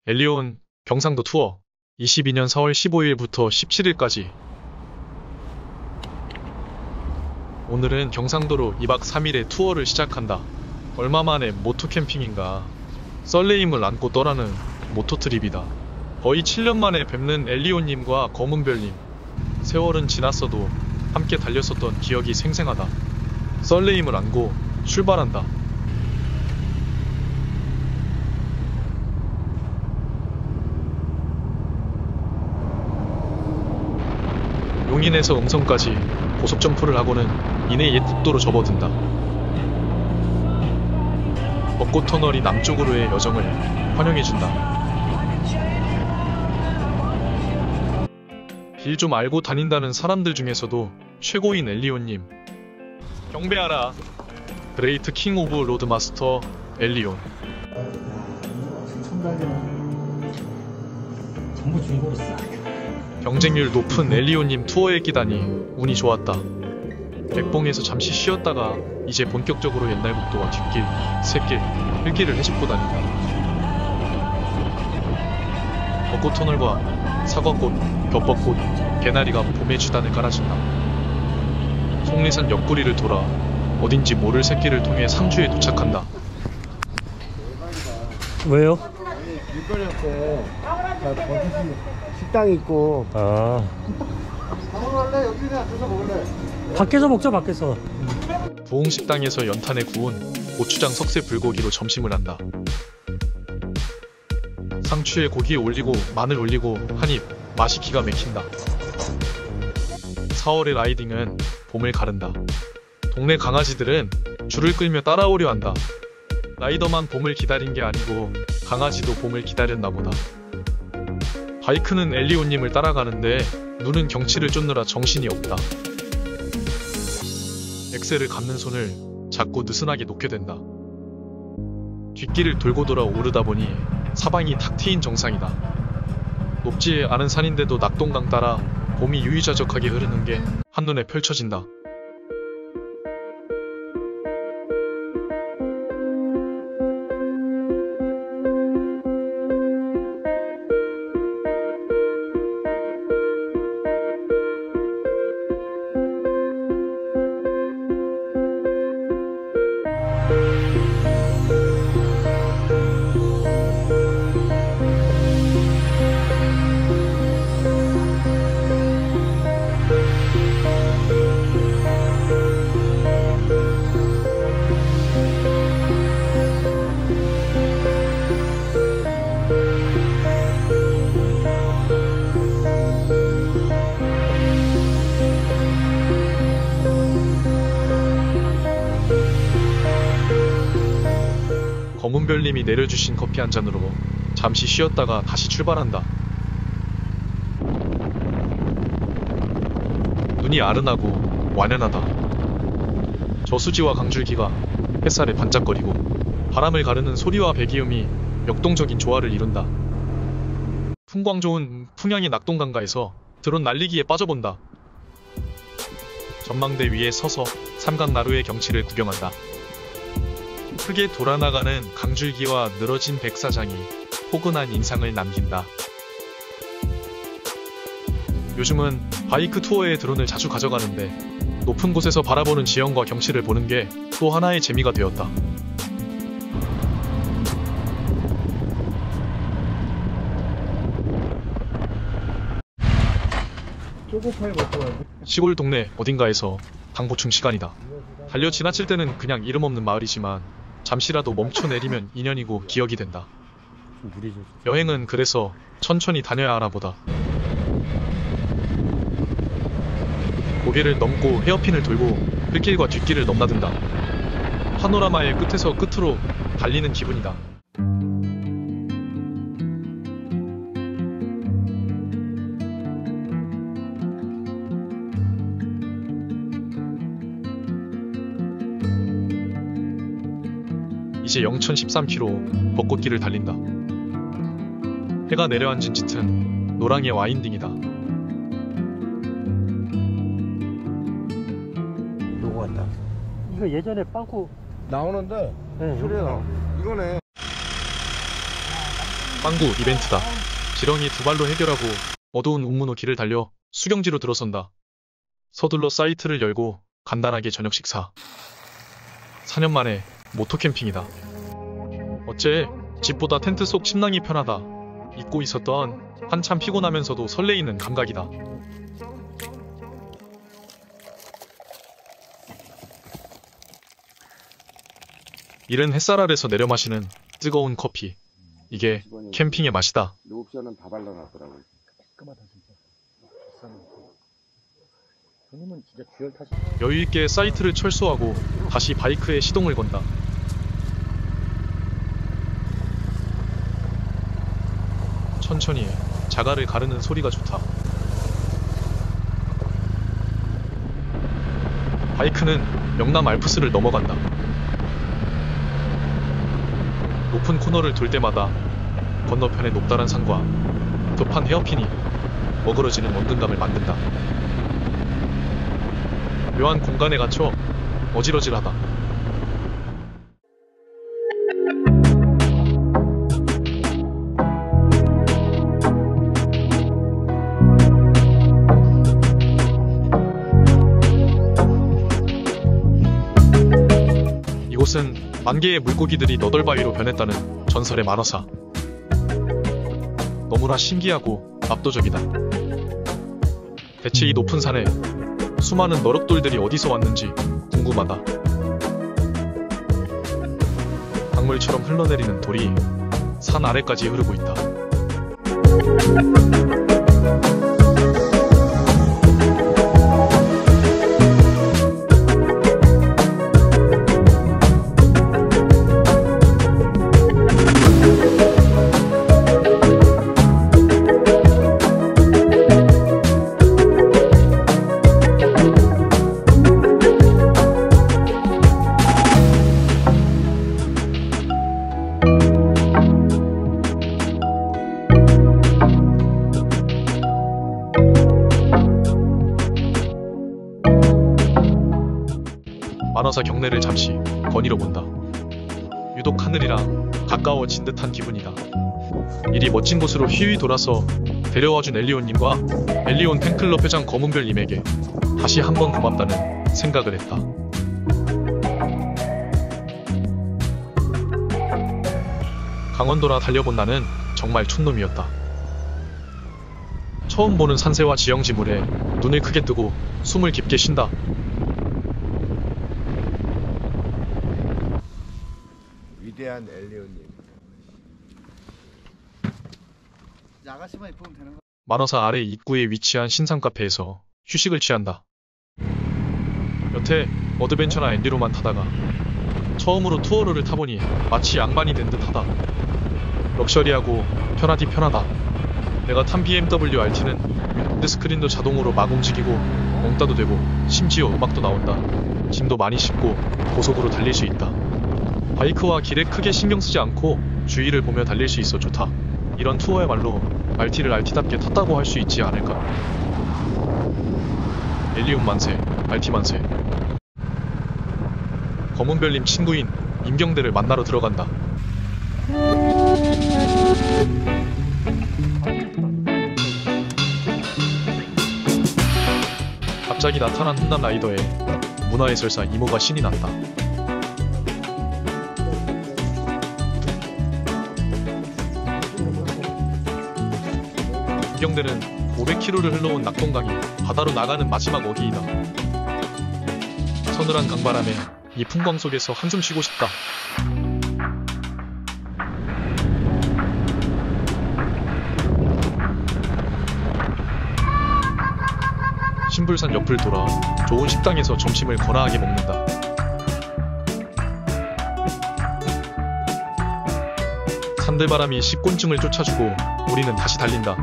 엘리온 경상도 투어 22년 4월 15일부터 17일까지. 오늘은 경상도로 2박 3일의 투어를 시작한다. 얼마 만에 모토 캠핑인가. 설레임을 안고 떠나는 모토 트립이다. 거의 7년 만에 뵙는 엘리온님과 검은별님. 세월은 지났어도 함께 달렸었던 기억이 생생하다. 설레임을 안고 출발한다. 용인에서 음성까지 고속 점프를 하고는 이내 옛 국도로 접어든다. 벚꽃 터널이 남쪽으로의 여정을 환영해준다. 길 좀 알고 다닌다는 사람들 중에서도 최고인 엘리온님. 경배하라. 그레이트 킹 오브 로드마스터 엘리온. 전부 중고로 싸. 경쟁률 높은 엘리온님 투어에 끼다니 운이 좋았다. 백봉에서 잠시 쉬었다가 이제 본격적으로 옛날 국도와 뒷길, 샛길, 흙길을 헤집고 다닌다. 벚꽃 터널과 사과꽃, 겹벚꽃, 개나리가 봄의 주단을 깔아준다. 속리산 옆구리를 돌아 어딘지 모를 샛길을 통해 상주에 도착한다. 왜요? 길거리 앞에 식당이 있고. 아, 먹을래? 여기 그냥 앉아서 먹을래? 밖에서 먹자. 밖에서. 부흥식당에서 연탄에 구운 고추장 석쇠 불고기로 점심을 한다. 상추에 고기 올리고 마늘 올리고 한입 맛이 기가 막힌다. 4월의 라이딩은 봄을 가른다. 동네 강아지들은 줄을 끌며 따라오려 한다. 라이더만 봄을 기다린 게 아니고 강아지도 봄을 기다렸나 보다. 바이크는 엘리온님을 따라가는데 눈은 경치를 쫓느라 정신이 없다. 엑셀을 감는 손을 자꾸 느슨하게 놓게 된다. 뒷길을 돌고 돌아 오르다 보니 사방이 탁 트인 정상이다. 높지 않은 산인데도 낙동강 따라 봄이 유유자적하게 흐르는 게 한눈에 펼쳐진다. 검은별님이 내려주신 커피 한 잔으로 잠시 쉬었다가 다시 출발한다. 눈이 아른하고 완연하다. 저수지와 강줄기가 햇살에 반짝거리고 바람을 가르는 소리와 배기음이 역동적인 조화를 이룬다. 풍광 좋은 풍향의 낙동강가에서 드론 날리기에 빠져본다. 전망대 위에 서서 삼각나루의 경치를 구경한다. 크게 돌아나가는 강줄기와 늘어진 백사장이 포근한 인상을 남긴다. 요즘은 바이크 투어에 드론을 자주 가져가는데 높은 곳에서 바라보는 지형과 경치를 보는 게 또 하나의 재미가 되었다. 초코파이 먹고 가야지. 시골 동네 어딘가에서 당보충 시간이다. 달려 지나칠 때는 그냥 이름 없는 마을이지만 잠시라도 멈춰 내리면 인연이고 기억이 된다. 여행은 그래서 천천히 다녀야 하나 보다. 고개를 넘고 헤어핀을 돌고 흙길과 뒷길을 넘나든다. 파노라마의 끝에서 끝으로 달리는 기분이다. 이제 영천 13km 벚꽃길을 달린다. 해가 내려앉은 짙은 노랑의 와인딩이다. 요거 같다. 이거 예전에 빵꾸 나오는데 네, 그래요. 이거네. 빵구 이벤트다. 지렁이 두 발로 해결하고 어두운 운문 후 길을 달려 수경지로 들어선다. 서둘러 사이트를 열고 간단하게 저녁 식사. 4년 만에 모토 캠핑이다. 어째 집보다 텐트 속 침낭이 편하다. 잊고 있었던 한참 피곤하면서도 설레이는 감각이다. 이른 햇살 아래서 내려 마시는 뜨거운 커피. 이게 캠핑의 맛이다. 옵션은 다 발라놨더라고요. 깔끔하다 진짜. 비싸네. 형님은 진짜 듀얼 타시. 여유있게 사이트를 철수하고 다시 바이크에 시동을 건다. 천천히 자갈을 가르는 소리가 좋다. 바이크는 영남 알프스를 넘어간다. 높은 코너를 돌 때마다 건너편의 높다란 산과 급한 헤어핀이 어그러지는 원근감을 만든다. 묘한 공간에 갇혀 어질어질하다. 이곳은 만개의 물고기들이 너덜바위로 변했다는 전설의 만화사. 너무나 신기하고 압도적이다. 대체 이 높은 산에 수많은 너럭돌들이 어디서 왔는지 궁금하다. 강물처럼 흘러내리는 돌이 산 아래까지 흐르고 있다. 만화사 경내를 잠시 거니러 본다. 유독 하늘이랑 가까워진 듯한 기분이다. 이리 멋진 곳으로 휘휘 돌아서 데려와준 엘리온님과 엘리온 팬클럽 회장 검은별님에게 다시 한번 고맙다는 생각을 했다. 강원도나 달려본 나는 정말 촌놈이었다. 처음 보는 산세와 지형지물에 눈을 크게 뜨고 숨을 깊게 쉰다. 위대한 엘리온님. 아가씨만 입으면 되는 거. 만화사 아래 입구에 위치한 신상 카페에서 휴식을 취한다. 여태 어드벤처나 엔디로만 타다가 처음으로 투어러를 타보니 마치 양반이 된 듯하다. 럭셔리하고 편하디 편하다. 내가 탄 BMW RT는 핸드스크린도 자동으로 막 움직이고 엉따도 되고 심지어 음악도 나온다. 짐도 많이 싣고 고속으로 달릴 수 있다. 바이크와 길에 크게 신경 쓰지 않고 주위를 보며 달릴 수 있어 좋다. 이런 투어야말로 RT를 RT답게 탔다고 할 수 있지 않을까. 엘리온 만세, RT 만세. 검은별님 친구인 임경대를 만나러 들어간다. 갑자기 나타난 훈남 라이더에 문화해설사 이모가 신이 났다. 임경대는 500km를 흘러온 낙동강이 바다로 나가는 마지막 어귀이다. 서늘한 강바람에 이 풍광 속에서 한숨 쉬고 싶다. 신불산 옆을 돌아 좋은 식당에서 점심을 거나하게 먹는다. 산들바람이 식곤증을 쫓아주고 우리는 다시 달린다.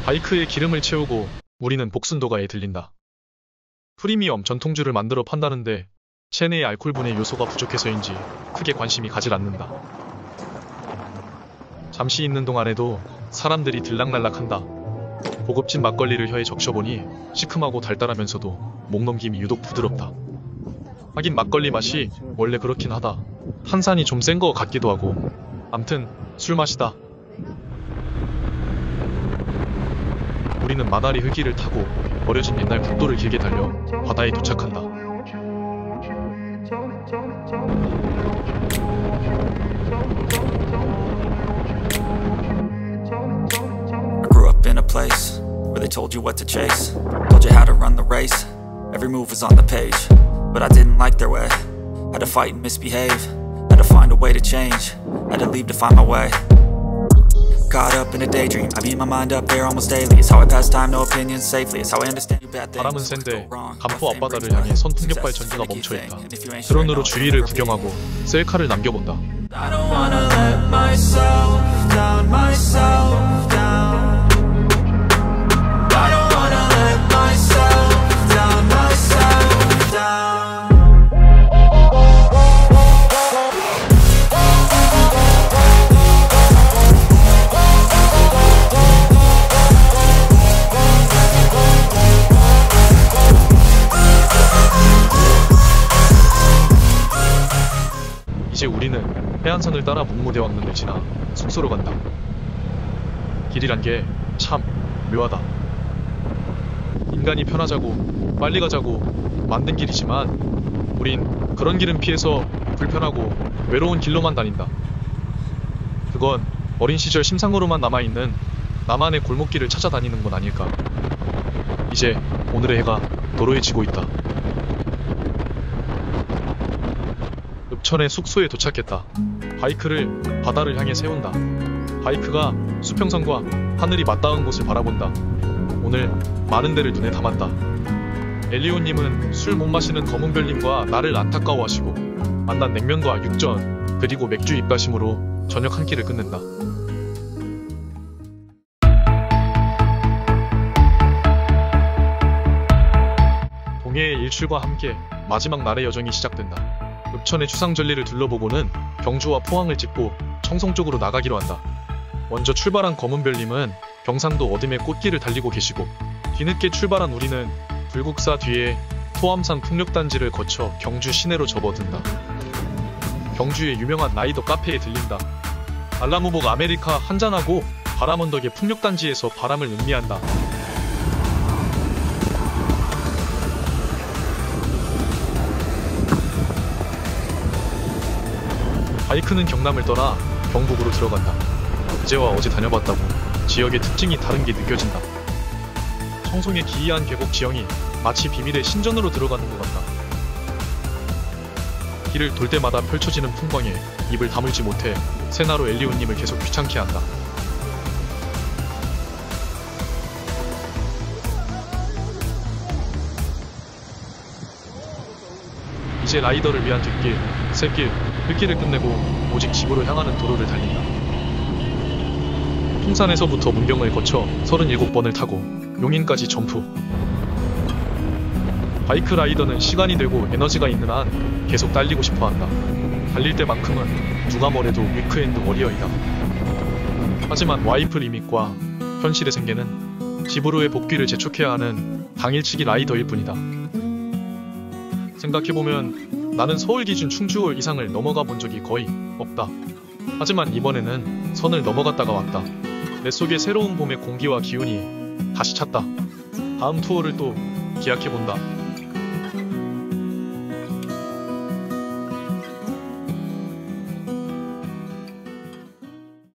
바이크에 기름을 채우고 우리는 복순도가에 들린다. 프리미엄 전통주를 만들어 판다는데 체내의 알코올분해 요소가 부족해서인지 크게 관심이 가질 않는다. 잠시 있는 동안에도 사람들이 들락날락한다. 고급진 막걸리를 혀에 적셔보니 시큼하고 달달하면서도 목넘김이 유독 부드럽다. 하긴 막걸리 맛이 원래 그렇긴 하다. 탄산이 좀 센 거 같기도 하고. 암튼 술 맛이다. 우리는 마나리 흙길을 타고 버려진 옛날 국도를 길게 달려 바다에 도착한다. I grew up in a place where they told you what to chase, told you how to run the race, every move was on the page, but I didn't like their way, had to fight and misbehave, had to find a way to change, had to leave to find my way. Caught up in a daydream, I beat my mind up there almost daily. It's how I pass time, no opinions safely. It's how I understand you bad things. 바람은 센데 간포 앞바다를 향해 선풍력발 전기가 멈춰있다. 드론으로 주위를 구경하고 셀카를 남겨본다. I don't wanna let myself down, myself down. I don't wanna let myself down, myself down. 이제 우리는 해안선을 따라 문무대왕릉을 지나 숙소로 간다. 길이란 게 참 묘하다. 인간이 편하자고 빨리 가자고 만든 길이지만 우린 그런 길은 피해서 불편하고 외로운 길로만 다닌다. 그건 어린 시절 심상으로만 남아있는 나만의 골목길을 찾아다니는 건 아닐까. 이제 오늘의 해가 도로에 지고 있다. 읍천의 숙소에 도착했다. 바이크를 바다를 향해 세운다. 바이크가 수평선과 하늘이 맞닿은 곳을 바라본다. 오늘 많은 데를 눈에 담았다. 엘리오님은 술 못 마시는 검은별님과 나를 안타까워하시고 만난 냉면과 육전 그리고 맥주 입가심으로 저녁 한 끼를 끝낸다. 동해의 일출과 함께 마지막 날의 여정이 시작된다. 읍천의 추상전리를 둘러보고는 경주와 포항을 찍고 청송 쪽으로 나가기로 한다. 먼저 출발한 검은별님은 경상도 어둠의 꽃길을 달리고 계시고 뒤늦게 출발한 우리는 불국사 뒤에 토암산 풍력단지를 거쳐 경주 시내로 접어든다. 경주의 유명한 라이더 카페에 들린다. 알라무복 아메리카 한잔하고 바람 언덕의 풍력단지에서 바람을 음미한다. 바이크는 경남을 떠나 경북으로 들어간다. 그제와 어제 다녀봤다고 지역의 특징이 다른 게 느껴진다. 청송의 기이한 계곡 지형이 마치 비밀의 신전으로 들어가는 것 같다. 길을 돌 때마다 펼쳐지는 풍광에 입을 다물지 못해 세나로 엘리오님을 계속 귀찮게 한다. 이제 라이더를 위한 뒷길, 샛길, 흙길을 끝내고 오직 집으로 향하는 도로를 달린다. 풍산에서부터 문경을 거쳐 37번을 타고 용인까지 점프. 바이크 라이더는 시간이 되고 에너지가 있는 한 계속 달리고 싶어한다. 달릴 때만큼은 누가 뭐래도 위크엔드 워리어이다. 하지만 와이프 리밋과 현실의 생계는 집으로의 복귀를 재촉해야 하는 당일치기 라이더일 뿐이다. 생각해보면 나는 서울 기준 충주월 이상을 넘어가 본 적이 거의 없다. 하지만 이번에는 선을 넘어갔다가 왔다. 내 속에 새로운 봄의 공기와 기운이 다시 찼다. 다음 투어를 또 기약해본다.